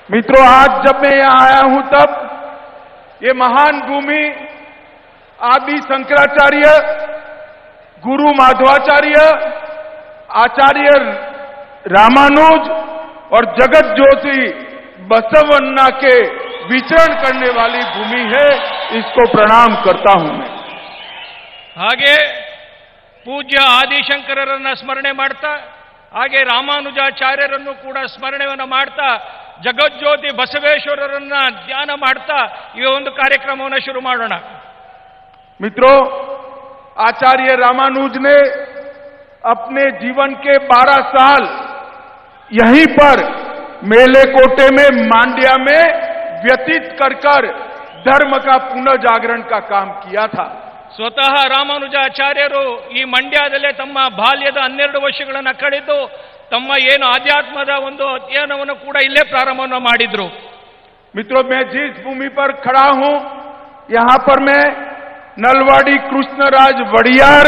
मित्रों, आज जब मैं यहां आया हूं तब ये महान भूमि आदि शंकराचार्य, गुरु माधवाचार्य, आचार्य रामानुज और जगत ज्योति बसवन्ना के विचरण करने वाली भूमि है। इसको प्रणाम करता हूं मैं। ಹಾಗೆ ಪೂಜ್ಯ ಆದಿಶಂಕರರನ್ನ ಸ್ಮರಣೆ ಮಾಡ್ತಾ, ಹಾಗೆ ರಾಮಾನುಜಾಚಾರ್ಯರನ್ನು ಕೂಡ ಸ್ಮರಣೆಯನ್ನು ಮಾಡ್ತಾ, ಜಗಜ್ಯೋತಿ ಬಸವೇಶ್ವರರನ್ನ ಧ್ಯಾನ ಮಾಡ್ತಾ ಈ ಒಂದು ಕಾರ್ಯಕ್ರಮವನ್ನು ಶುರು ಮಾಡೋಣ। मित्रों, आचार्य रामानुज ने अपने जीवन के 12 साल यहीं पर मेलेकोटे में मांड्या में व्यतीत कर धर्म का पुनर्जागरण का काम किया था। ಸ್ವತಃ ರಾಮಾನುಜಾಚಾರ್ಯರು ಈ ಮಂಡ್ಯದಲ್ಲೇ ತಮ್ಮ ಬಾಲ್ಯದ 12 ವರ್ಷಗಳನ್ನು ಕಳೆದು ತಮ್ಮ ಏನು ಆಧ್ಯಾತ್ಮದ ಒಂದು ಅಧ್ಯಯನವನ್ನು ಕೂಡ ಇಲ್ಲೇ ಪ್ರಾರಂಭವನ್ನು ಮಾಡಿದ್ರು। मित्रों, मैं जिस भूमि पर खड़ा हूं, यहां पर मैं नलवाड़ी कृष्णराज वड़ियार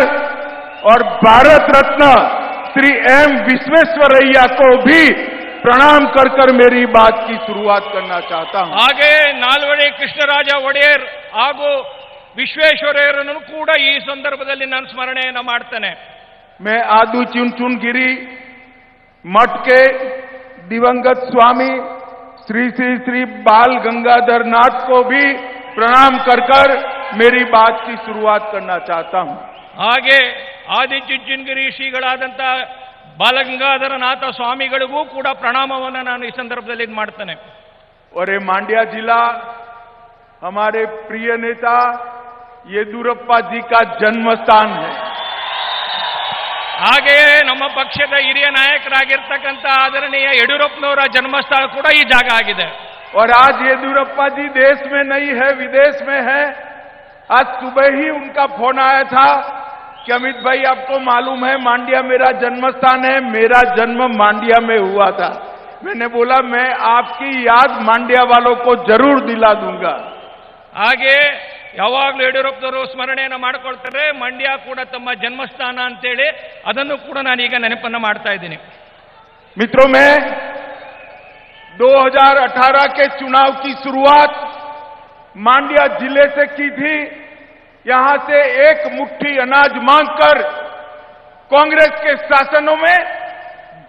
और भारत रत्न श्री एम विश्वेश्वरैया को भी प्रणाम कर मेरी बात की शुरुआत करना चाहता हूं। ಹಾಗೆ ನಾಲ್ವಡಿ ಕೃಷ್ಣರಾಜ ಒಡೆಯರ್ ಹಾಗೂ ವಿಶ್ವೇಶ್ವರಯ್ಯರನ್ನು ಕೂಡ ಈ ಸಂದರ್ಭದಲ್ಲಿ ನಾನು ಸ್ಮರಣೆಯನ್ನು ಮಾಡ್ತೇನೆ। मैं आदू चुनचुनगिरी मठ के दिवंगत स्वामी श्री श्री श्री बाल गंगाधर नाथ को भी प्रणाम कर मेरी बात की शुरुआत करना चाहता हूं। ಹಾಗೆ ಆದಿಚುಂಚನಗಿರಿ ಶ್ರೀಗಳಾದಂಥ ಬಾಲಗಂಗಾಧರನಾಥ ಸ್ವಾಮಿಗಳಿಗೂ ಕೂಡ ಪ್ರಣಾಮವನ್ನು ನಾನು ಈ ಸಂದರ್ಭದಲ್ಲಿ ಮಾಡ್ತೇನೆ। और ये मांड्या जिला हमारे प्रिय नेता येदुरप्पा जी का जन्म स्थान है। ಹಾಗೆಯೇ ನಮ್ಮ ಪಕ್ಷದ ಹಿರಿಯ ನಾಯಕರಾಗಿರ್ತಕ್ಕಂಥ ಆದರಣೀಯ ಯಡಿಯೂರಪ್ಪನವರ ಜನ್ಮಸ್ಥಳ ಕೂಡ ಈ ಜಾಗ ಆಗಿದೆ। और आज येदुरप्पा जी देश में नहीं है, विदेश में है। आज सुबह ही उनका फोन आया था कि अमित भाई, आपको मालूम है मांड्या मेरा जन्म स्थान है, मेरा जन्म मांड्या में हुआ था। मैंने बोला मैं आपकी याद मांड्या वालों को जरूर दिला दूंगा। ಹಾಗೆ ಯಾವಾಗಲೂ ಯಡಿಯೂರಪ್ಪನವರು ಸ್ಮರಣೆಯನ್ನು ಮಾಡಿಕೊಳ್ತಾರೆ, ಮಂಡ್ಯ ಕೂಡ ತಮ್ಮ ಜನ್ಮಸ್ಥಾನ ಅಂತೇಳಿ ಅದನ್ನು ಕೂಡ ನಾನೀಗ ನೆನಪನ್ನು ಮಾಡ್ತಾ ಇದ್ದೀನಿ। मित्रों, मैं 2018 के चुनाव की शुरुआत मांड्या जिले से की थी। यहां से एक मुट्ठी अनाज मांगकर कांग्रेस के शासनों में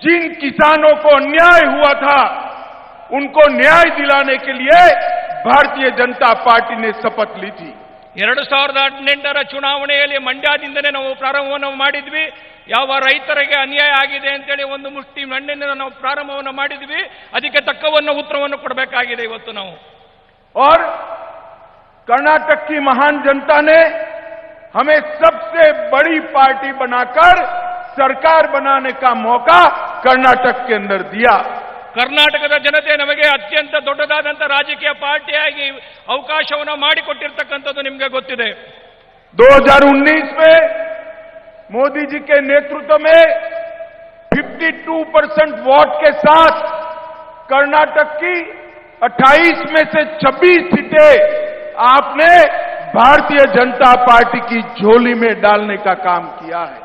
जिन किसानों को अन्याय हुआ था उनको न्याय दिलाने के लिए भारतीय जनता पार्टी ने शपथ ली थी। 2018ರ ಚುನಾವಣೆಯಲ್ಲಿ ಮಂಡ್ಯದಿಂದನೇ ನಾವು ಪ್ರಾರಂಭವನ್ನು ಮಾಡಿದ್ವಿ। ಯಾವ ರೈತರಿಗೆ ಅನ್ಯಾಯ ಆಗಿದೆ ಅಂತೇಳಿ ಒಂದು ಮುಷ್ಟಿ ಮಣ್ಣಿನಿಂದ ನಾವು ಪ್ರಾರಂಭವನ್ನು ಮಾಡಿದ್ವಿ, ಅದಕ್ಕೆ ತಕ್ಕವನ್ನು ಉತ್ತರವನ್ನು ಕೊಡಬೇಕಾಗಿದೆ ಇವತ್ತು ನಾವು। और कर्नाटक की महान जनता ने हमें सबसे बड़ी पार्टी बनाकर सरकार बनाने का मौका कर्नाटक के अंदर दिया। ಕರ್ನಾಟಕದ ಜನತೆ ನಮಗೆ ಅತ್ಯಂತ ದೊಡ್ಡದಾದಂಥ ರಾಜಕೀಯ ಪಾರ್ಟಿಯಾಗಿ ಅವಕಾಶವನ್ನು ಮಾಡಿಕೊಟ್ಟಿರ್ತಕ್ಕಂಥದ್ದು ನಿಮಗೆ ಗೊತ್ತಿದೆ। 2019 में मोदी जी के नेतृत्व में 52% वोट के साथ कर्नाटक की 28 में से 26 सीटें आपने भारतीय जनता पार्टी की झोली में डालने का काम किया है।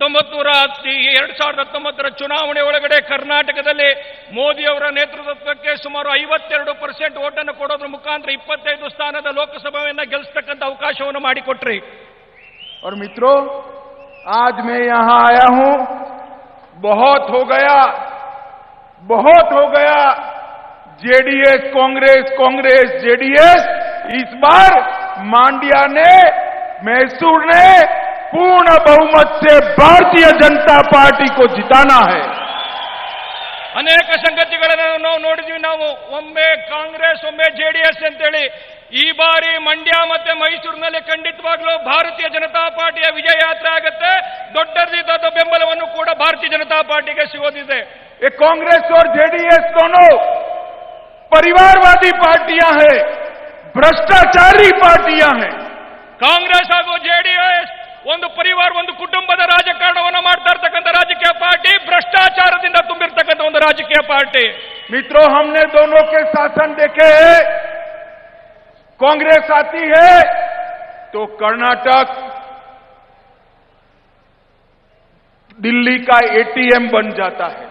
2019ರ ಚುನಾವಣೆ ಒಳಗಡೆ ಕರ್ನಾಟಕದಲ್ಲಿ ಮೋದಿ ಅವರ ನೇತೃತ್ವಕ್ಕೆ ಸುಮಾರು 52% ಓಟನ್ನು ಕೊಡೋದ್ರ ಮುಖಾಂತರ 25 ಸ್ಥಾನದ ಲೋಕಸಭೆಯನ್ನು ಗೆಲ್ಲಿಸತಕ್ಕಂಥ ಅವಕಾಶವನ್ನು ಮಾಡಿಕೊಟ್ರಿ। और मित्रों, आज मैं यहां आया हूं, बहुत हो गया जेडीएस कांग्रेस, कांग्रेस जेडीएस। इस बार मांड्या ने, मैसूर ने पूर्ण बहुमत से भारतीय जनता पार्टी को जिताना है। ಅನೇಕ ಸಂಗತಿಗಳನ್ನು ನಾವು ನೋಡಿದ್ವಿ। ನಾವು ಒಮ್ಮೆ ಕಾಂಗ್ರೆಸ್, ಒಮ್ಮೆ ಜೆಡಿಎಸ್ ಅಂತೇಳಿ, ಈ ಬಾರಿ ಮಂಡ್ಯ ಮತ್ತೆ ಮೈಸೂರಿನಲ್ಲಿ ಖಂಡಿತವಾಗ್ಲೂ ಭಾರತೀಯ ಜನತಾ ಪಾರ್ಟಿಯ ವಿಜಯ ಯಾತ್ರೆ ಆಗುತ್ತೆ। ದೊಡ್ಡದಾದ ಬೆಂಬಲವನ್ನು ಕೂಡ ಭಾರತೀಯ ಜನತಾ ಪಾರ್ಟಿಗೆ ಸಿಗೋದಿದೆ। ये कांग्रेस और जेडीएस दोनों परिवारवादी पार्टियां हैं, भ्रष्टाचारी पार्टियां हैं। ಕಾಂಗ್ರೆಸ್ ಹಾಗೂ ಜೆಡಿಎಸ್ ಒಂದು ಪರಿವಾರ, ಒಂದು ಕುಟುಂಬದ ರಾಜಕಾರಣವನ್ನು ಮಾಡ್ತಾ ಇರ್ತಕ್ಕಂಥ ರಾಜಕೀಯ ಪಾರ್ಟಿ, ಭ್ರಷ್ಟಾಚಾರದಿಂದ ತುಂಬಿರ್ತಕ್ಕಂಥ ಒಂದು ರಾಜಕೀಯ ಪಾರ್ಟಿ। मित्रों, हमने दोनों के शासन देखे हैं। कांग्रेस आती है तो कर्नाटक दिल्ली का एटीएम बन जाता है।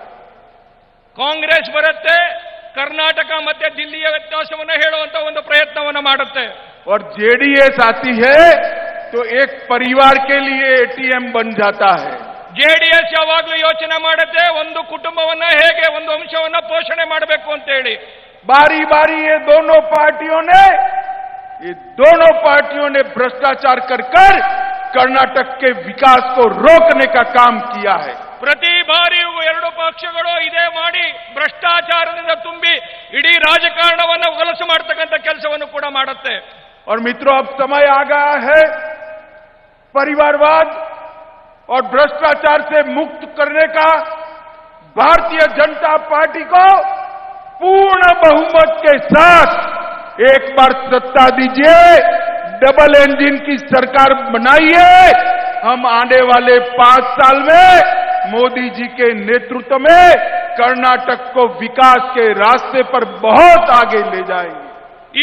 ಕಾಂಗ್ರೆಸ್ ಬರುತ್ತೆ, ಕರ್ನಾಟಕ ಮತ್ತೆ ದಿಲ್ಲಿಯ ವ್ಯತ್ಯಾಸವನ್ನು ಹೇಳುವಂತ ಒಂದು ಪ್ರಯತ್ನವನ್ನು ಮಾಡುತ್ತೆ. और जेडीएस आती है तो एक परिवार के लिए एटीएम बन जाता है. ಜೆಡಿಎಸ್ ಯಾವಾಗಲೂ ಯೋಚನೆ ಮಾಡುತ್ತೆ ಒಂದು ಕುಟುಂಬವನ್ನ ಹೇಗೆ ಒಂದು ವಂಶವನ್ನ ಪೋಷಣೆ ಮಾಡಬೇಕು ಅಂತ ಹೇಳಿ. बारी बारी ये दोनों पार्टियों ने भ्रष्टाचार कर कर्नाटक के विकास को रोकने का काम किया है. ಪ್ರತಿ ಬಾರಿಯೂ ಎರಡು ಪಕ್ಷಗಳು ಇದೇ ಮಾಡಿ ಭ್ರಷ್ಟಾಚಾರದಿಂದ ತುಂಬಿ ಇಡೀ ರಾಜಕಾರಣವನ್ನು ಹೊಲಸು ಮಾಡತಕ್ಕಂಥ ಕೆಲಸವನ್ನು ಕೂಡ ಮಾಡುತ್ತೆ. और मित्रों, अब समय आ गया है परिवारवाद और भ्रष्टाचार से मुक्त करने का. भारतीय जनता पार्टी को पूर्ण बहुमत के साथ एक बार सत्ता दीजिए, डबल इंजन की सरकार बनाइए. हम आने वाले 5 साल में मोदी जी के नेतृत्व में कर्नाटक को विकास के रास्ते पर बहुत आगे ले जाएंगे.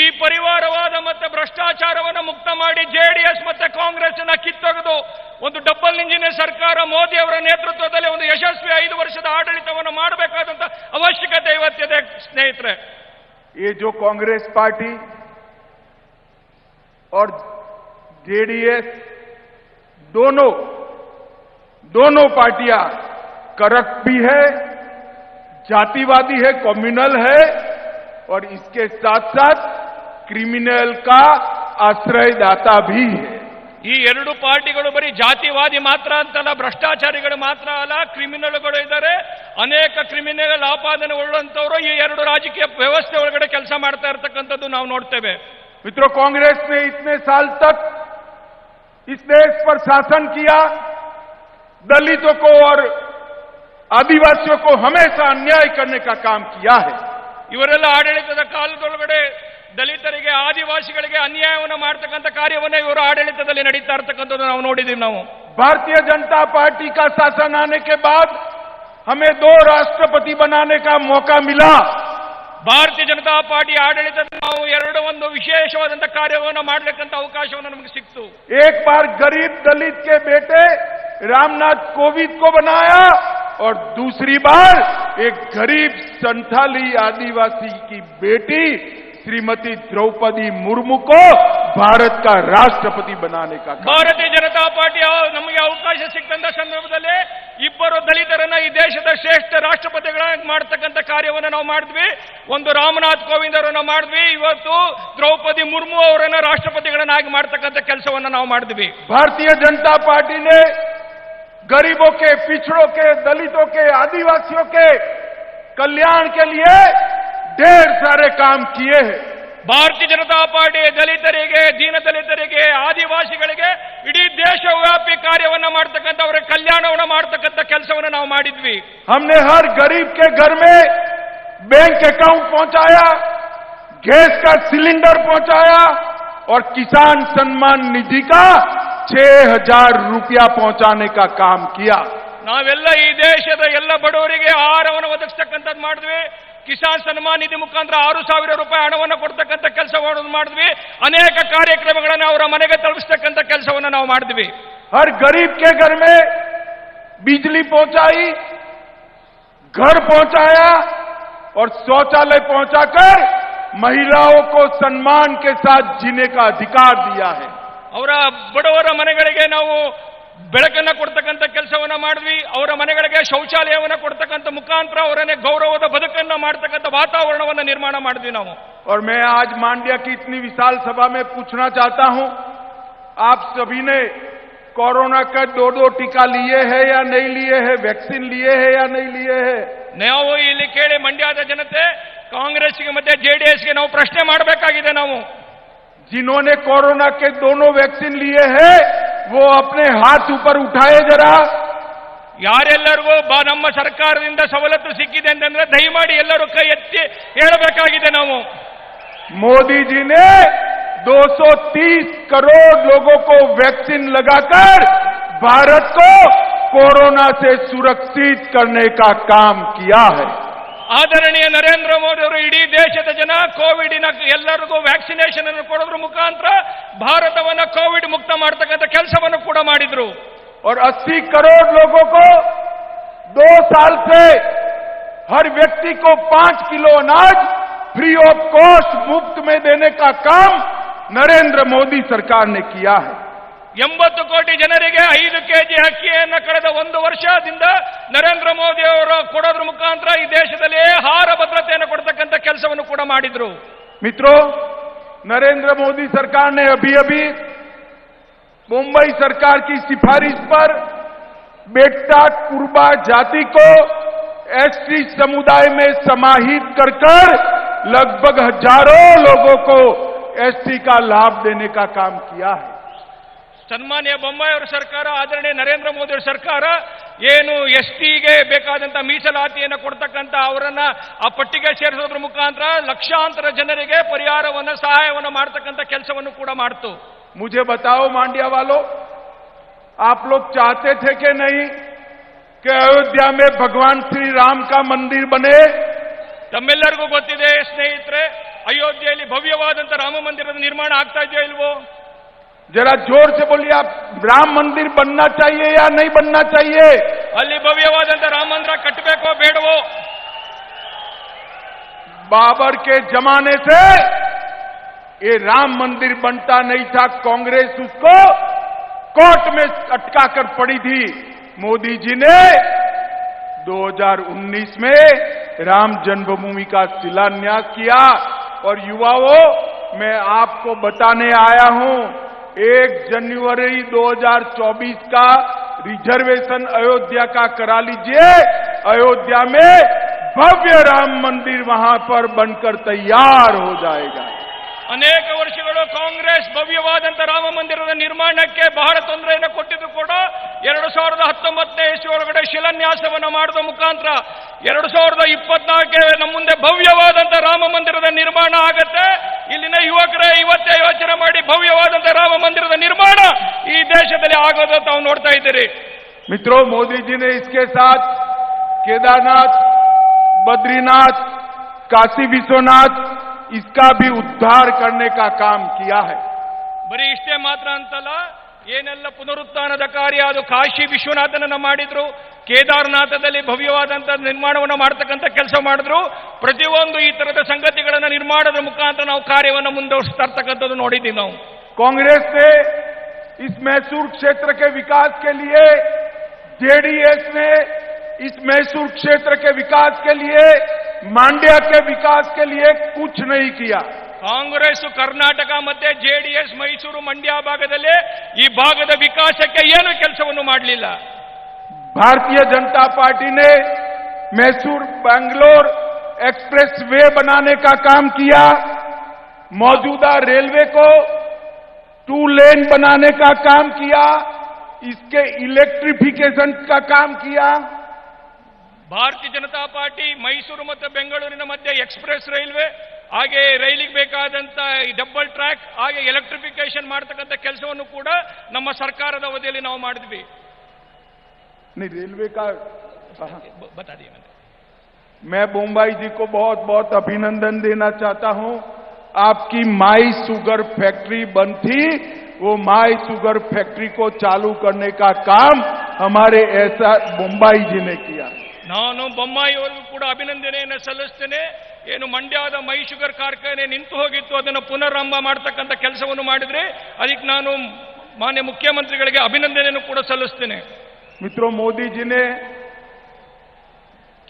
ಈ ಪರಿವಾರವಾದ ಮತ್ತೆ ಭ್ರಷ್ಟಾಚಾರವನ್ನು ಮುಕ್ತ ಮಾಡಿ ಜೆಡಿಎಸ್ ಮತ್ತೆ ಕಾಂಗ್ರೆಸ್ ನ ಕಿತ್ತೊಗೆದು ಒಂದು ಡಬಲ್ ಇಂಜಿನ್ ಸರ್ಕಾರ ಮೋದಿ ಅವರ ನೇತೃತ್ವದಲ್ಲಿ ಒಂದು ಯಶಸ್ವಿ 5 ವರ್ಷದ ಆಡಳಿತವನ್ನು ಮಾಡಬೇಕಾದಂತ ಅವಶ್ಯಕತೆ ಇವತ್ತಿದೆ ಸ್ನೇಹಿತರೆ. ये जो कांग्रेस पार्टी और जेडीएस दोनों पार्टियां करप्ट भी है, जातिवादी है, कम्युनल है और इसके साथ साथ क्रिमिनल का आश्रयदाता भी है. ಈ ಎರಡು ಪಾರ್ಟಿಗಳು ಬರೀ ಜಾತಿವಾದಿ ಮಾತ್ರ ಅಂತಲ್ಲ, ಭ್ರಷ್ಟಾಚಾರಿಗಳು ಮಾತ್ರ ಅಲ್ಲ, ಕ್ರಿಮಿನಲ್ಗಳು ಇದ್ದಾರೆ. ಅನೇಕ ಕ್ರಿಮಿನಲ್ ಆಪಾದನೆ ಉಳ್ಳಂತವರು ಈ ಎರಡು ರಾಜಕೀಯ ವ್ಯವಸ್ಥೆ ಒಳಗಡೆ ಕೆಲಸ ಮಾಡ್ತಾ ಇರತಕ್ಕಂಥದ್ದು ನಾವು ನೋಡ್ತೇವೆ. मित्रों, कांग्रेस ने इतने साल तक इस देश पर शासन किया, दलितों को और आदिवासियों को हमेशा अन्याय करने का काम किया है. ಇವರೆಲ್ಲ ಆಡಳಿತದ ಕಾಲದೊಳಗಡೆ ದಲಿತರಿಗೆ ಆದಿವಾಸಿಗಳಿಗೆ ಅನ್ಯಾಯವನ್ನು ಮಾಡತಕ್ಕಂಥ ಕಾರ್ಯವನ್ನು ಇವರು ಆಡಳಿತದಲ್ಲಿ ನಡೀತಾ ಇರತಕ್ಕಂಥದ್ದು ನಾವು ನೋಡಿದ್ದೀವಿ. ನಾವು भारतीय जनता पार्टी का शासन आने के बाद हमें 2 राष्ट्रपति बनाने का मौका मिला. ಭಾರತೀಯ ಜನತಾ ಪಾರ್ಟಿ ಆಡಳಿತದಲ್ಲಿ ನಾವು ಒಂದು ವಿಶೇಷವಾದಂಥ ಕಾರ್ಯವನ್ನು ಮಾಡಲಿಕ್ಕಂತ ಅವಕಾಶವನ್ನು ನಮಗೆ ಸಿಕ್ತು. एक बार गरीब दलित के बेटे रामनाथ कोविंद को बनाया और दूसरी बार एक गरीब संथाली आदिवासी की बेटी श्रीमती द्रौपदी मुर्मू को भारत का राष्ट्रपति बनाने का काम. ಭಾರತೀಯ ಜನತಾ ಪಾರ್ಟಿ ನಮಗೆ ಅವಕಾಶ ಸಿಕ್ಕಂತ ಸಂದರ್ಭದಲ್ಲಿ ಇಬ್ಬರು ದಲಿತರನ್ನ ಈ ದೇಶದ ಶ್ರೇಷ್ಠ ರಾಷ್ಟ್ರಪತಿಗಳಾಗಿ ಮಾಡತಕ್ಕಂಥ ಕಾರ್ಯವನ್ನು ನಾವು ಮಾಡಿದ್ವಿ. ಒಂದು ರಾಮನಾಥ್ ಕೋವಿಂದ್ ಅವರನ್ನ ಮಾಡಿದ್ವಿ, ಇವತ್ತು ದ್ರೌಪದಿ ಮುರ್ಮು ಅವರನ್ನ ರಾಷ್ಟ್ರಪತಿಗಳನ್ನಾಗಿ ಮಾಡತಕ್ಕಂಥ ಕೆಲಸವನ್ನು ನಾವು ಮಾಡಿದ್ವಿ. भारतीय जनता पार्टी ने गरीबों के, पिछड़ों के, दलितों के, आदिवासियों के कल्याण के लिए ढेर सारे काम किए हैं. ಭಾರತೀಯ ಜನತಾ ಪಾರ್ಟಿ ದಲಿತರಿಗೆ, ದೀನ ದಲಿತರಿಗೆ, ಆದಿವಾಸಿಗಳಿಗೆ ಇಡೀ ದೇಶವ್ಯಾಪಿ ಕಾರ್ಯವನ್ನ ಮಾಡತಕ್ಕಂಥ ಅವರ ಕಲ್ಯಾಣವನ್ನು ಮಾಡತಕ್ಕಂಥ ಕೆಲಸವನ್ನು ನಾವು ಮಾಡಿದ್ವಿ. हमने हर गरीब के घर में बैंक अकाउंट पहुंचाया, गैस का सिलेंडर पहुंचाया और किसान सम्मान निधि का 6,000 रुपया पहुंचाने का काम किया. ನಾವೆಲ್ಲ ಈ ದೇಶದ ಎಲ್ಲ ಬಡವರಿಗೆ ಆಹಾರವನ್ನು ಒದಗಿಸ್ತಕ್ಕಂಥದ್ದು ಮಾಡಿದ್ವಿ. ಕಿಸಾನ್ ಸನ್ಮಾನ್ ನಿಧಿ ಮುಖಾಂತರ 6,000 ರೂಪಾಯಿ ಹಣವನ್ನು ಕೊಡ್ತಕ್ಕಂಥ ಕೆಲಸವನ್ನು ಮಾಡಿದ್ವಿ. ಅನೇಕ ಕಾರ್ಯಕ್ರಮಗಳನ್ನು ಅವರ ಮನೆಗೆ ತಲುಪಿಸ್ತಕ್ಕಂಥ ಕೆಲಸವನ್ನು ನಾವು ಮಾಡಿದ್ವಿ. हर गरीब के घर में बिजली पहुंचाई, घर पहुंचाया और शौचालय पहुंचाकर महिलाओं को सम्मान के साथ जीने का अधिकार दिया है. ಅವರ ಬಡವರ ಮನೆಗಳಿಗೆ ನಾವು ಬೆಳಕನ್ನು ಕೊಡ್ತಕ್ಕಂಥ ಕೆಲಸವನ್ನ ಮಾಡಿದ್ವಿ. ಅವರ ಮನೆಗಳಿಗೆ ಶೌಚಾಲಯವನ್ನು ಕೊಡ್ತಕ್ಕಂಥ ಮುಖಾಂತರ ಅವರನ್ನೇ ಗೌರವದ ಬದುಕನ್ನು ಮಾಡತಕ್ಕಂಥ ವಾತಾವರಣವನ್ನು ನಿರ್ಮಾಣ ಮಾಡಿದ್ವಿ ನಾವು. और मैं आज मांड्या की इतनी विशाल सभा में पूछना चाहता हूं, आप सभी ने कोरोना का 2 टीका लिए हैं या नहीं लिए हैं, वैक्सीन लिए हैं या नहीं लिए हैं? ನಾವು ಇಲ್ಲಿ ಕೇಳಿ ಮಂಡ್ಯದ ಜನತೆ, ಕಾಂಗ್ರೆಸ್ಗೆ ಮತ್ತೆ ಜೆಡಿಎಸ್ಗೆ ನಾವು ಪ್ರಶ್ನೆ ಮಾಡಬೇಕಾಗಿದೆ. ನಾವು जिन्होंने कोरोना के 2 वैक्सीन लिए हैं वो अपने हाथ ऊपर उठाए जरा. ಯಾರೆಲ್ಲರಿಗೂ ನಮ್ಮ ಸರ್ಕಾರದಿಂದ ಸವಲತ್ತು ಸಿಕ್ಕಿದೆ ಅಂತಂದ್ರೆ ದಯಮಾಡಿ ಎಲ್ಲರೂ ಕೈ ಎತ್ತಿ ಹೇಳಬೇಕಾಗಿದೆ. ನಾವು मोदी जी ने 230 करोड़ लोगों को वैक्सीन लगाकर भारत को कोरोना से सुरक्षित करने का काम किया है. ಆದರಣೀಯ ನರೇಂದ್ರ ಮೋದಿ ಅವರು ಇಡೀ ದೇಶದ ಜನ ಕೋವಿಡ್ನ ಎಲ್ಲರಿಗೂ ವ್ಯಾಕ್ಸಿನೇಷನ್ ಅನ್ನು ಕೊಡೋದ್ರ ಮುಖಾಂತರ ಭಾರತವನ್ನ ಕೋವಿಡ್ ಮುಕ್ತ ಮಾಡತಕ್ಕಂಥ ಕೆಲಸವನ್ನು ಕೂಡ ಮಾಡಿದ್ರು. और 80 करोड़ लोगों को 2 साल से हर व्यक्ति को 5 किलो अनाज फ्री ऑफ कॉस्ट मुफ्त में देने का काम नरेंद्र मोदी सरकार ने किया है। 80 ಕೋಟಿ ಜನರಿಗೆ 5 ಕೆಜಿ ಅಕ್ಕಿಯನ್ನು ಕಳೆದ 1 ವರ್ಷದಿಂದ ನರೇಂದ್ರ ಮೋದಿ ಅವರು ಕೊಡೋದ್ರ ಮುಖಾಂತರ ಈ ದೇಶದಲ್ಲಿ ಆಹಾರ ಭದ್ರತೆಯನ್ನು ಕೊಡತಕ್ಕಂತ ಕೆಲಸವನ್ನು ಕೂಡ ಮಾಡಿದ್ರು। मित्रों, नरेंद्र मोदी सरकार ने अभी अभी मुंबई सरकार की सिफारिश पर बेट्टा कुर्बा जाति को एसटी समुदाय में समाहित कर लगभग हजारों लोगों को एसटी का लाभ देने का काम किया है। ಸನ್ಮಾನ್ಯ ಬೊಮ್ಮಾಯಿ ಅವರ ಸರ್ಕಾರ, ಆದರಣೀಯ ನರೇಂದ್ರ ಮೋದಿ ಅವರ ಸರ್ಕಾರ ಏನು ಎಸ್ಟಿಗೆ ಬೇಕಾದಂತ ಮೀಸಲಾತಿಯನ್ನು ಕೊಡ್ತಕ್ಕಂತ ಅವರನ್ನ ಆ ಪಟ್ಟಿಗೆ ಸೇರಿಸೋದ್ರ ಮುಖಾಂತರ ಲಕ್ಷಾಂತರ ಜನರಿಗೆ ಪರಿಹಾರವನ್ನು ಸಹಾಯವನ್ನು ಮಾಡತಕ್ಕಂತ ಕೆಲಸವನ್ನು ಕೂಡ ಮಾಡ್ತು। मुझे बताओ मांड्या वालों, आप लोग चाहते थे कि नहीं कि अयोध्या में भगवान श्री राम का मंदिर बने? ತಮ್ಮೆಲ್ಲರಿಗೂ ಗೊತ್ತಿದೆ ಸ್ನೇಹಿತರೆ, ಅಯೋಧ್ಯೆಯಲ್ಲಿ ಭವ್ಯವಾದಂತ ರಾಮ ಮಂದಿರದ ನಿರ್ಮಾಣ ಆಗ್ತಾ ಇದೆಯೋ ಇಲ್ವೋ? जरा जोर से बोलिए, आप राम मंदिर बनना चाहिए या नहीं बनना चाहिए? ಅಲ್ಲಿ ಭವ್ಯವಾದಂತ ರಾಮ ಮಂದಿರ ಕಟ್ಟಬೇಕೋ ಬೇಡವೋ? बाबर के जमाने से ये राम मंदिर बनता नहीं था, कांग्रेस उसको कोर्ट में अटका कर पड़ी थी। मोदी जी ने 2019 में राम जन्मभूमि का शिलान्यास किया और युवाओं, मैं आपको बताने आया हूं, 1 जनवरी 2024 का रिजर्वेशन अयोध्या का करा लीजिए। अयोध्या में भव्य राम मंदिर वहां पर बनकर तैयार हो जाएगा। ಅನೇಕ ವರ್ಷಗಳು ಕಾಂಗ್ರೆಸ್ ಭವ್ಯವಾದಂತ ರಾಮ ಮಂದಿರದ ನಿರ್ಮಾಣಕ್ಕೆ ಬಹಳ ತೊಂದರೆಯನ್ನು ಕೊಟ್ಟಿದ್ದು ಕೂಡ 2019ನೇ ಇಸ್ವಿ ಒಳಗಡೆ ಶಿಲಾನ್ಯಾಸವನ್ನು ಮಾಡುವ ಮುಖಾಂತರ 2024ಕ್ಕೆ ನಮ್ಮ ಮುಂದೆ ಭವ್ಯವಾದಂತ ರಾಮ ಮಂದಿರದ ನಿರ್ಮಾಣ ಆಗತ್ತೆ। ಇಲ್ಲಿನ ಯುವಕರೇ ಇವತ್ತೇ ಯೋಚನೆ ಮಾಡಿ, ಭವ್ಯವಾದಂತ ರಾಮ ಮಂದಿರದ ನಿರ್ಮಾಣ ಈ ದೇಶದಲ್ಲಿ ಆಗೋದು ತಾವು ನೋಡ್ತಾ ಇದ್ದೀರಿ। मित्रों, मोदी जी ने इसके साथ केदारनाथ, बद्रीनाथ, काशी विश्वनाथ, इसका भी उद्धार करने का काम किया है। ಬರೀ ಇಷ್ಟೇ ಮಾತ್ರ ಅಂತಲ್ಲ, ಏನೆಲ್ಲ ಪುನರುತ್ಥಾನದ ಕಾರ್ಯ ಅದು ಕಾಶಿ ವಿಶ್ವನಾಥನನ್ನ ಮಾಡಿದ್ರು, ಕೇದಾರನಾಥದಲ್ಲಿ ಭವ್ಯವಾದಂತ ನಿರ್ಮಾಣವನ್ನು ಮಾಡತಕ್ಕಂತ ಕೆಲಸ ಮಾಡಿದ್ರು। ಪ್ರತಿಯೊಂದು ಈ ತರದ ಸಂಗತಿಗಳನ್ನ ನಿರ್ಮಾಣದ ಮುಖಾಂತರ ನಾವು ಕಾರ್ಯವನ್ನು ಮುಂದುವರಿಸ್ತಾ ಇರ್ತಕ್ಕಂಥದ್ದು ನೋಡಿದ್ದೀವಿ ನಾವು। कांग्रेस ने इस मैसूर क्षेत्र के विकास के लिए, जेडीएस ने इस मैसूर क्षेत्र के विकास के लिए, मांड्या के विकास के लिए कुछ नहीं किया। ಕಾಂಗ್ರೆಸ್ ಕರ್ನಾಟಕ ಮತ್ತೆ ಜೆಡಿಎಸ್ ಮೈಸೂರು ಮಂಡ್ಯ ಭಾಗದಲ್ಲಿ ಈ ಭಾಗದ ವಿಕಾಸಕ್ಕೆ ಏನು ಕೆಲಸವನ್ನು ಮಾಡಲಿಲ್ಲ। भारतीय जनता पार्टी ने मैसूर बैंगलोर एक्सप्रेस वे बनाने का काम किया, मौजूदा रेलवे को 2 लेन बनाने का काम किया, इसके इलेक्ट्रिफिकेशन का काम किया। ಭಾರತೀಯ ಜನತಾ ಪಾರ್ಟಿ ಮೈಸೂರು ಮತ್ತು ಬೆಂಗಳೂರಿನ ಮಧ್ಯೆ ಎಕ್ಸ್ಪ್ರೆಸ್ ರೈಲ್ವೆ, ಹಾಗೆ ರೈಲಿಗೆ ಬೇಕಾದಂತ ಈ ಡಬಲ್ ಟ್ರ್ಯಾಕ್, ಹಾಗೆ ಎಲೆಕ್ಟ್ರಿಫಿಕೇಶನ್ ಮಾಡತಕ್ಕಂತ ಕೆಲಸವನ್ನು ಕೂಡ ನಮ್ಮ ಸರ್ಕಾರದ ಅವಧಿಯಲ್ಲಿ ನಾವು ಮಾಡಿದ್ವಿ। नहीं, रेलवे का बता दिए मैंने। मैं बोम्बाई जी को बहुत बहुत अभिनंदन देना चाहता हूं। आपकी माई शुगर फैक्ट्री बंद थी, वो माई शुगर फैक्ट्री को चालू करने का काम हमारे ऐसा बोम्बाई जी ने किया। ನಾನು ಬೊಮ್ಮಾಯಿ ಅವರಿಗೂ ಕೂಡ ಅಭಿನಂದನೆಯನ್ನು ಸಲ್ಲಿಸ್ತೇನೆ। ಏನು ಮಂಡ್ಯದ ಮೈ ಶುಗರ್ ಕಾರ್ಖಾನೆ ನಿಂತು ಹೋಗಿತ್ತು, ಅದನ್ನು ಪುನರಾರಂಭ ಮಾಡತಕ್ಕಂತ ಕೆಲಸವನ್ನು ಮಾಡಿದ್ರೆ ಅದಕ್ಕೆ ನಾನು ಮಾನ್ಯ ಮುಖ್ಯಮಂತ್ರಿಗಳಿಗೆ ಅಭಿನಂದನೆಯನ್ನು ಕೂಡ ಸಲ್ಲಿಸ್ತೇನೆ। मित्रों, मोदी जी ने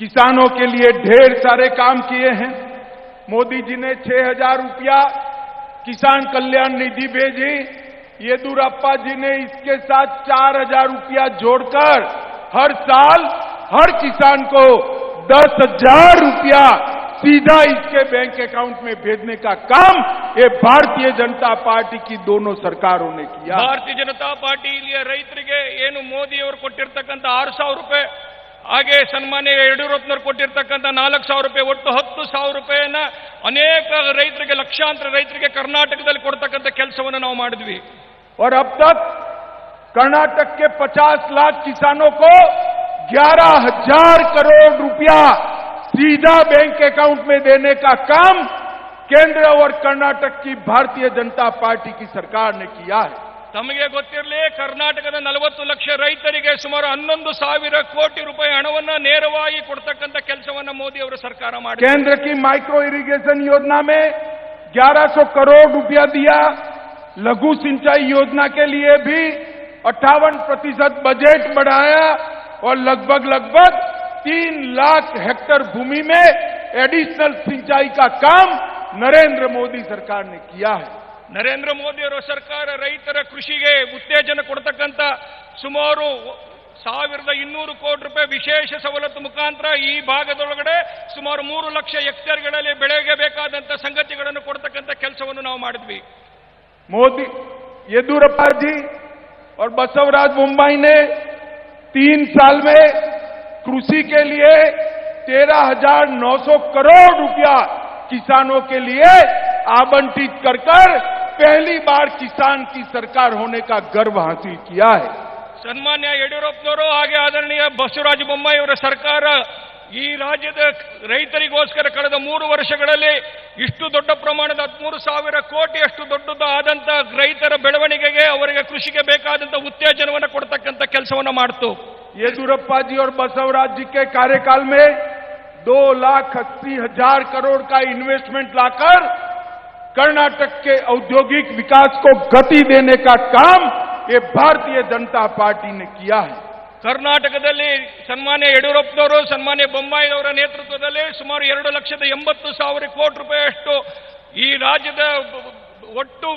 किसानों के लिए ढेर सारे काम किए हैं। मोदी जी ने 6,000 रुपया किसान कल्याण निधि भेजी। येदुरप्पा जी ने इसके साथ 4,000 रुपया जोड़कर हर साल हर किसान को 10,000 रुपया सीधा इसके बैंक अकाउंट में भेजने का काम ये भारतीय जनता पार्टी की दोनों सरकारों ने किया। ಭಾರತೀಯ ಜನತಾ ಪಾರ್ಟಿ ಇಲ್ಲಿಯ ರೈತರಿಗೆ ಏನು ಮೋದಿ ಅವರು ಕೊಟ್ಟಿರ್ತಕ್ಕಂಥ 6,000 ರೂಪಾಯಿ, ಹಾಗೆ ಸನ್ಮಾನ್ಯ ಯಡಿಯೂರಪ್ಪನವರು ಕೊಟ್ಟಿರ್ತಕ್ಕಂಥ 4,000 ರೂಪಾಯಿ, ಒಟ್ಟು 10,000 ರೂಪಾಯಿಯನ್ನ ಅನೇಕ ರೈತರಿಗೆ, ಲಕ್ಷಾಂತರ ರೈತರಿಗೆ ಕರ್ನಾಟಕದಲ್ಲಿ ಕೊಡ್ತಕ್ಕಂಥ ಕೆಲಸವನ್ನು ನಾವು ಮಾಡಿದ್ವಿ। और अब तक कर्नाटक के 50 लाख किसानों को 11,000 करोड़ रुपया सीधा बैंक अकाउंट में देने का काम केंद्र और कर्नाटक की भारतीय जनता पार्टी की सरकार ने किया है। ತಮಗೆ ಗೊತ್ತಿರಲಿ, ಕರ್ನಾಟಕದ 40 ಲಕ್ಷ ರೈತರಿಗೆ ಸುಮಾರು 11,000 ಕೋಟಿ ರೂಪಾಯಿ ಹಣವನ್ನ ನೇರವಾಗಿ ಕೊಡ್ತಕ್ಕಂಥ ಕೆಲಸವನ್ನ ಮೋದಿ ಅವರ ಸರ್ಕಾರ ಮಾಡಿದೆ. केंद्र की माइक्रो इरिगेशन योजना में 1100 करोड़ रुपया दिया। लघु सिंचाई योजना के लिए भी 58% बजट बढ़ाया और लगभग 3 लाख हेक्टेयर भूमि में एडिशनल सिंचाई का काम नरेंद्र मोदी सरकार ने किया है। ನರೇಂದ್ರ ಮೋದಿ ಅವರ ಸರ್ಕಾರ ರೈತರ ಕೃಷಿಗೆ ಉತ್ತೇಜನ ಕೊಡ್ತಕ್ಕಂಥ ಸುಮಾರು 1,200 ಕೋಟಿ ರೂಪಾಯಿ ವಿಶೇಷ ಸವಲತ್ತು ಮುಖಾಂತರ ಈ ಭಾಗದೊಳಗಡೆ ಸುಮಾರು 3 ಲಕ್ಷ ಹೆಕ್ಟೇರ್ಗಳಲ್ಲಿ ಬೆಳೆಗೆ ಬೇಕಾದಂತ ಸಂಗತಿಗಳನ್ನು ಕೊಡ್ತಕ್ಕಂಥ ಕೆಲಸವನ್ನು ನಾವು ಮಾಡಿದ್ವಿ. मोदी येदियुरप्पा जी और बसवराज बोम्मई ने 3 साल में कृषि के लिए 13,900 करोड़ रुपया किसानों के लिए आवंटित कर पहली बार किसान की सरकार होने का गर्व हासिल किया है। ಸನ್ಮಾನ್ಯ ಯಡಿಯೂರಪ್ಪನವರು ಹಾಗೆ ಆದರಣೀಯ ಬಸವರಾಜ ಬೊಮ್ಮಾಯಿ ಅವರ ಸರ್ಕಾರ ಈ ರಾಜ್ಯದ ರೈತರಿಗೋಸ್ಕರ ಕಳೆದ 3 ವರ್ಷಗಳಲ್ಲಿ ಇಷ್ಟು ದೊಡ್ಡ ಪ್ರಮಾಣದ 13,000 ಕೋಟಿ ಅಷ್ಟು ದೊಡ್ಡದು ಆದಂತ ರೈತರ ಬೆಳವಣಿಗೆಗೆ ಅವರಿಗೆ ಕೃಷಿಗೆ ಬೇಕಾದಂತ ಉತ್ತೇಜನವನ್ನು ಕೊಡ್ತಕ್ಕಂಥ ಕೆಲಸವನ್ನು ಮಾಡಿತು. येदियुरप्पा जी और बसवराज जी के कार्यकाल में 2,80,000 करोड़ का इन्वेस्टमेंट लाकर कर्नाटक के औद्योगिक विकास को गति देने का काम ये भारतीय जनता पार्टी ने किया है। ಕರ್ನಾಟಕದಲ್ಲಿ ಸನ್ಮಾನ್ಯ ಯಡಿಯೂರಪ್ಪನವರು, ಸನ್ಮಾನ್ಯ ಬೊಮ್ಮಾಯಿ ಅವರ ನೇತೃತ್ವದಲ್ಲಿ ಸುಮಾರು 2,80,000 ಕೋಟಿ ರೂಪಾಯಿಯಷ್ಟು ಈ ರಾಜ್ಯದ ಒಟ್ಟು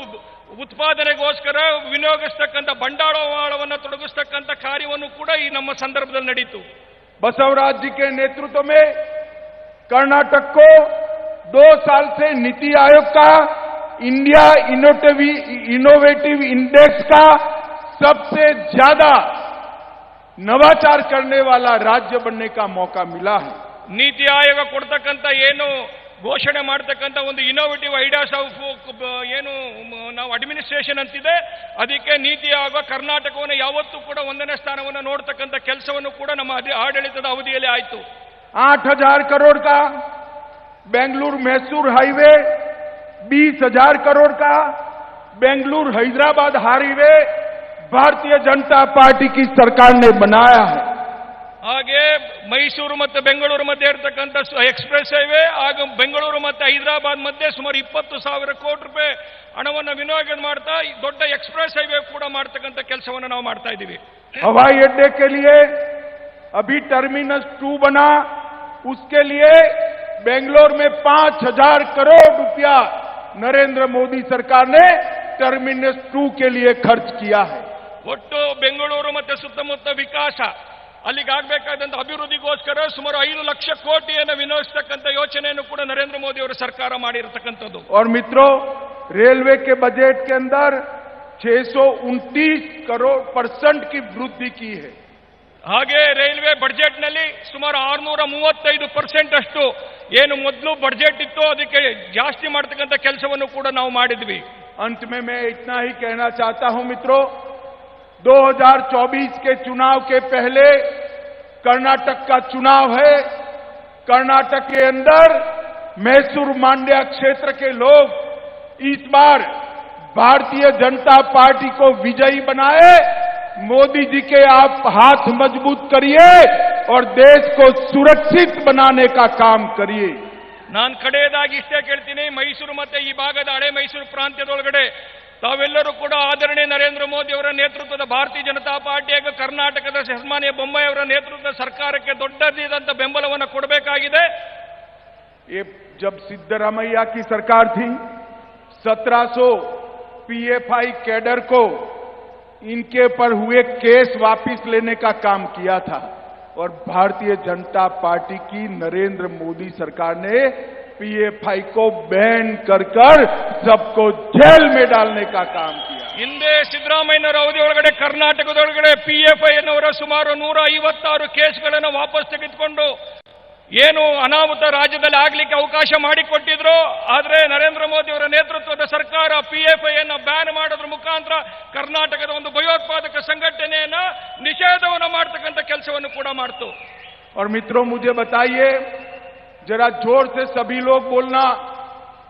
ಉತ್ಪಾದನೆಗೋಸ್ಕರ ವಿನಿಯೋಗಿಸತಕ್ಕಂಥ ಬಂಡವಾಳವನ್ನು ತೊಡಗಿಸತಕ್ಕಂಥ ಕಾರ್ಯವನ್ನು ಕೂಡ ಈ ನಮ್ಮ ಸಂದರ್ಭದಲ್ಲಿ ನಡೆಯಿತು. बसवराज जी के नेतृत्व में कर्नाटक को 2 साल से नीति आयोग का इंडिया इनोवेटिव इंडेक्स का सबसे ज्यादा नवाचार करने वाला राज्य बनने का मौका मिला है। ನೀತಿ ಆಯೋಗ ಕೊಡ್ತಕ್ಕಂಥ ಏನು ಘೋಷಣೆ ಮಾಡತಕ್ಕಂಥ ಒಂದು ಇನೋವೇಟಿವ್ ಐಡಿಯಾಸ್ ಆಫ್ ಏನು ನಾವು ಅಡ್ಮಿನಿಸ್ಟ್ರೇಷನ್ ಅಂತಿದೆ, ಅದಕ್ಕೆ ನೀತಿ ಆಯೋಗ ಕರ್ನಾಟಕವನ್ನು ಯಾವತ್ತೂ ಕೂಡ 1ನೇ ಸ್ಥಾನವನ್ನು ನೋಡ್ತಕ್ಕಂಥ ಕೆಲಸವನ್ನು ಕೂಡ ನಮ್ಮ ಆಡಳಿತದ ಅವಧಿಯಲ್ಲಿ ಆಯಿತು. 8,000 करोड़ का बेंगलुरु मैसूर हाईवे, 20,000 करोड़ का बेंगलुरु हैदराबाद हाईवे भारतीय जनता पार्टी की सरकार ने बनाया है। ಹಾಗೆ ಮೈಸೂರು ಮತ್ತು ಬೆಂಗಳೂರು ಮಧ್ಯೆ ಇರತಕ್ಕಂಥ ಎಕ್ಸ್ಪ್ರೆಸ್ ಹೈವೇ ಹಾಗೂ ಬೆಂಗಳೂರು ಮತ್ತು ಹೈದರಾಬಾದ್ ಮಧ್ಯೆ ಸುಮಾರು 20,000 ಕೋಟಿ ರೂಪಾಯಿ ಹಣವನ್ನು ವಿನಿಯೋಗ ಮಾಡ್ತಾ ದೊಡ್ಡ ಎಕ್ಸ್ಪ್ರೆಸ್ ಹೈವೇ ಕೂಡ ಮಾಡ್ತಕ್ಕಂಥ ಕೆಲಸವನ್ನು ನಾವು ಮಾಡ್ತಾ ಇದ್ದೀವಿ. हवाई अड्डे के लिए अभी टर्मिनस 2 बना, उसके लिए बेंगलोर में 5,000 करोड़ रुपया नरेंद्र मोदी सरकार ने टर्मिनस 2 के लिए खर्च किया है। ಒಟ್ಟು ಬೆಂಗಳೂರು ಮತ್ತು ಸುತ್ತಮುತ್ತ ವಿಕಾಸ ಅಲ್ಲಿಗಾಗಬೇಕಾದಂತ ಅಭಿವೃದ್ಧಿಗೋಸ್ಕರ ಸುಮಾರು 5 ಲಕ್ಷ ಕೋಟಿಯನ್ನು ವಿನಿಯೋಗಿಸತಕ್ಕಂಥ ಯೋಜನೆಯನ್ನು ಕೂಡ ನರೇಂದ್ರ ಮೋದಿ ಅವರ ಸರ್ಕಾರ ಮಾಡಿರತಕ್ಕಂಥದ್ದು. और मित्रों, रेलवे के बजट के अंदर 629 करोड़% की वृद्धि की है। ಹಾಗೆ ರೈಲ್ವೆ ಬಜೆಟ್ ನಲ್ಲಿ ಸುಮಾರು 635% ಅಷ್ಟು ಏನು ಮೊದಲು ಬಜೆಟ್ ಇತ್ತು ಅದಕ್ಕೆ ಜಾಸ್ತಿ ಮಾಡತಕ್ಕಂಥ ಕೆಲಸವನ್ನು ಕೂಡ ನಾವು ಮಾಡಿದ್ವಿ. अंत में मैं इतना ही कहना चाहता हूं मित्रों, 2024 के चुनाव के पहले कर्नाटक का चुनाव है। कर्नाटक के अंदर मैसूर मांड्या क्षेत्र के लोग इस बार भारतीय जनता पार्टी को विजयी बनाए। मोदी जी के आप हाथ मजबूत करिए और देश को सुरक्षित बनाने का काम करिए। ನಾನು ಕಡೆಯದಾಗಿ ಇಷ್ಟೇ ಕೇಳ್ತೀನಿ, ಮೈಸೂರು ಮತ್ತೆ ಈ ಭಾಗದ ಹಳೆ ಮೈಸೂರು ಪ್ರಾಂತ್ಯದೊಳಗಡೆ ತಾವೆಲ್ಲರೂ ಕೂಡ ಆದರಣೀಯ ನರೇಂದ್ರ ಮೋದಿ ಅವರ ನೇತೃತ್ವದ ಭಾರತೀಯ ಜನತಾ ಪಾರ್ಟಿ ಹಾಗೂ ಕರ್ನಾಟಕದ ಸನ್ಮಾನ್ಯ ಬೊಮ್ಮಾಯಿ ಅವರ ನೇತೃತ್ವದ ಸರ್ಕಾರಕ್ಕೆ ದೊಡ್ಡದಾದಂತ ಬೆಂಬಲವನ್ನು ಕೊಡಬೇಕಾಗಿದೆ. ये जब सिद्धरामैया की सरकार थी, 1700 पीएफआई कैडर को इनके पर हुए केस वापस लेने का काम किया था और भारतीय जनता पार्टी की नरेंद्र मोदी सरकार ने पीएफआई को बैन कर सबको जेल में डालने का काम किया। ಹಿಂದೆ ಸಿದ್ದರಾಮಯ್ಯನವರ ಅವಧಿಯೊಳಗಡೆ ಕರ್ನಾಟಕದೊಳಗಡೆ ಪಿಎಫ್ಐ ಅನ್ನವರ ಸುಮಾರು 156 ಕೇಸ್ಗಳನ್ನು ವಾಪಸ್ ತೆಗೆದುಕೊಂಡು ಏನು ಅನಾಹುತ ರಾಜ್ಯದಲ್ಲಿ ಆಗ್ಲಿಕ್ಕೆ ಅವಕಾಶ ಮಾಡಿಕೊಟ್ಟಿದ್ರು. ಆದರೆ ನರೇಂದ್ರ ಮೋದಿ ಅವರ ನೇತೃತ್ವದ ಸರ್ಕಾರ ಪಿಎಫ್ಐ ಅನ್ನು ಬ್ಯಾನ್ ಮಾಡೋದ್ರ ಮುಖಾಂತರ ಕರ್ನಾಟಕದ ಒಂದು ಭಯೋತ್ಪಾದಕ ಸಂಘಟನೆಯನ್ನ ನಿಷೇಧವನ್ನು ಮಾಡತಕ್ಕಂಥ ಕೆಲಸವನ್ನು ಕೂಡ ಮಾಡಿತು. और मित्रों, मुझे बताइए, जरा जोर से सभी लोग बोलना,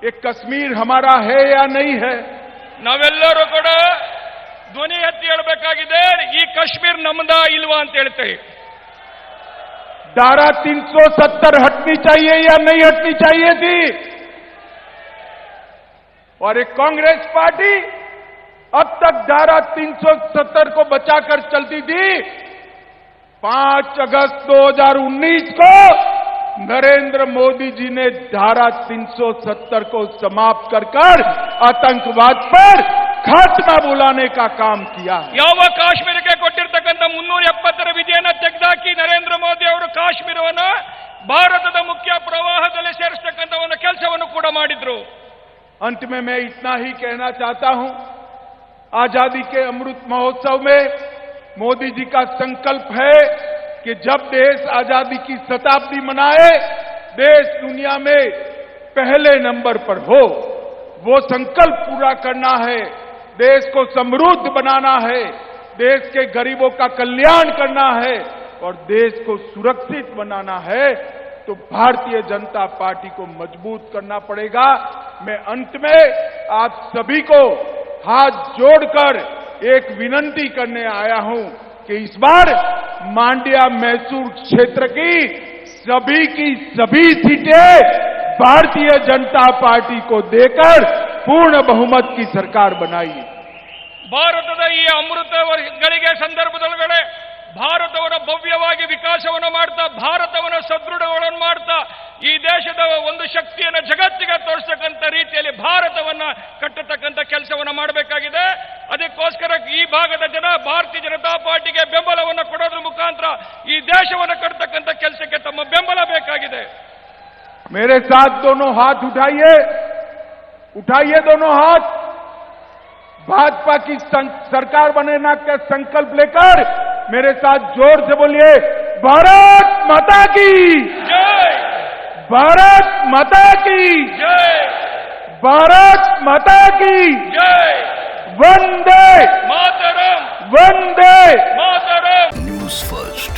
ये कश्मीर हमारा है या नहीं है? ನಾವೆಲ್ಲರೂ ಕೂಡ ಧ್ವನಿ ಎತ್ತಿ ಹೇಳಬೇಕಾಗಿದೆ, ಈ ಕಾಶ್ಮೀರ ನಮ್ದ ಇಲ್ವಾ ಅಂತ ಹೇಳ್ತೇವೆ. धारा 370 हटनी चाहिए या नहीं हटनी चाहिए थी? और एक कांग्रेस पार्टी अब तक धारा 370 को बचाकर चलती थी. 5 अगस्त 2019 को नरेंद्र मोदी जी ने धारा 370 को समाप्त कर आतंकवाद पर खात्मा बुलाने का काम किया है. ಯಾವ ಕಾಶ್ಮೀರಕ್ಕೆ ಕೊಟ್ಟಿರ್ತಕ್ಕಂಥ 370ರ ವಿಧಿಯನ್ನ ತೆಗೆದಾಕಿ ನರೇಂದ್ರ ಮೋದಿ ಅವರು ಕಾಶ್ಮೀರವನ್ನು ಭಾರತದ ಮುಖ್ಯ ಪ್ರವಾಹದಲ್ಲಿ ಸೇರಿಸತಕ್ಕಂಥ ಒಂದು ಕೆಲಸವನ್ನು ಕೂಡ ಮಾಡಿದ್ರು. अंत में मैं इतना ही कहना चाहता हूं, आजादी के अमृत महोत्सव में मोदी जी का संकल्प है कि जब देश आजादी की शताब्दी मनाए, देश दुनिया में पहले नंबर पर हो. वो संकल्प पूरा करना है, देश को समृद्ध बनाना है, देश के गरीबों का कल्याण करना है और देश को सुरक्षित बनाना है. तो भारतीय जनता पार्टी को मजबूत करना पड़ेगा. मैं अंत में आप सभी को हाथ जोड़कर एक विनती करने आया हूं कि इस बार मांड्या मैसूर क्षेत्र की सभी सीटें भारतीय जनता पार्टी को देकर पूर्ण बहुमत की सरकार बनाई. ಭಾರತದ ಈ ಅಮೃತ ಗಳಿಗೆ ಸಂದರ್ಭದೊಳಗಡೆ ಭಾರತವನ್ನು ಭವ್ಯವಾಗಿ ವಿಕಾಸವನ್ನು ಮಾಡ್ತಾ, ಭಾರತವನ್ನು ಸದೃಢಗಳನ್ನು ಮಾಡ್ತಾ, ಈ ದೇಶದ ಒಂದು ಶಕ್ತಿಯನ್ನು ಜಗತ್ತಿಗೆ ತೋರಿಸತಕ್ಕಂಥ ರೀತಿಯಲ್ಲಿ ಭಾರತವನ್ನ ಕಟ್ಟತಕ್ಕಂಥ ಕೆಲಸವನ್ನು ಮಾಡಬೇಕಾಗಿದೆ. ಅದಕ್ಕೋಸ್ಕರ ಈ ಭಾಗದ ಜನ ಭಾರತೀಯ ಜನತಾ ಪಾರ್ಟಿಗೆ ಬೆಂಬಲವನ್ನು ಕೊಡೋದ್ರ ಮುಖಾಂತರ ಈ ದೇಶವನ್ನು ಕಟ್ಟತಕ್ಕಂಥ ಕೆಲಸಕ್ಕೆ ತಮ್ಮ ಬೆಂಬಲ ಬೇಕಾಗಿದೆ. मेरे साथ दोनों हाथ उठाइए, उठाइए दोनों हाथ. भाजपा की सरकार बनाने का संकल्प लेकर मेरे साथ जोर से बोलिए, भारत माता की जय, भारत माता की जय, भारत माता की जय, वंदे मातरम, वंदे मातरम. News first,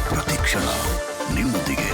प्रतीक्षणा निम्मदिगे.